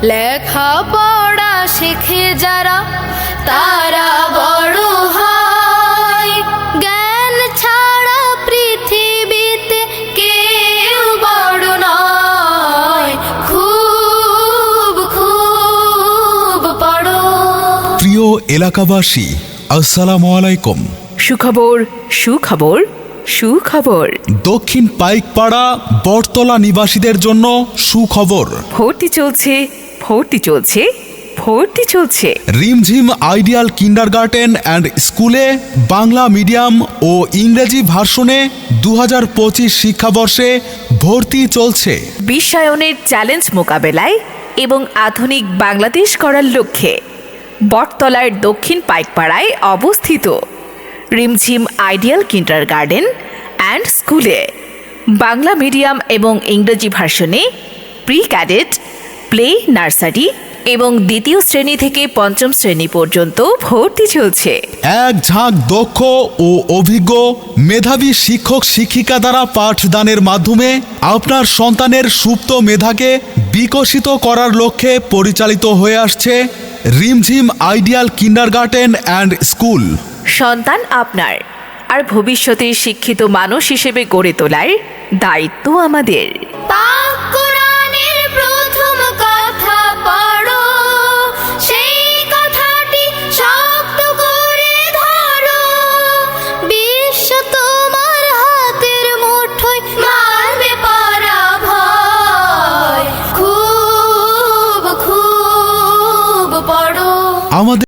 লেখাপড়া শিখে যারা তারা বড় হয়। জ্ঞান ছাড়া পৃথিবীতে কেউ বড় নয়। খুব খুব পড়ো। প্রিয় এলাকাবাসী, আসসালামু আলাইকুম। সুখবর সুখবর সুখবর। দক্ষিণ পাইকপাড়া বটতলা নিবাসীদের জন্য সুখবর। ভর্তি চলছে ভর্তি চলছে ভর্তি চলছে। রিমঝিম আইডিয়াল কিন্ডারগার্টেন অ্যান্ড স্কুলে বাংলা মিডিয়াম ও ইংরেজি ভার্সনে 2025 শিক্ষাবর্ষে ভর্তি চলছে। বিশ্বায়নের চ্যালেঞ্জ মোকাবেলায় এবং আধুনিক বাংলাদেশ করার লক্ষ্যে বটতলার দক্ষিণ পাইকপাড়ায় অবস্থিত রিমঝিম আইডিয়াল কিন্ডারগার্টেন অ্যান্ড স্কুলে বাংলা মিডিয়াম এবং ইংরেজি ভার্সনে প্রি ক্যাডেট, প্লে, নার্সারি এবং দ্বিতীয় শ্রেণী থেকে পঞ্চম শ্রেণী পর্যন্ত ভর্তি চলছে। এক ঝাঁক দক্ষ ও অভিজ্ঞ মেধাবী শিক্ষক শিক্ষিকা দ্বারা পাঠদানের মাধ্যমে আপনার সন্তানের সুপ্ত মেধাকে বিকশিত করার লক্ষ্যে পরিচালিত হয়ে আসছে রিমঝিম আইডিয়াল কিন্ডারগার্টেন অ্যান্ড স্কুল। সন্তান আপনার, আর ভবিষ্যতে শিক্ষিত মানুষ হিসেবে গড়ে তোলার দায়িত্ব আমাদের।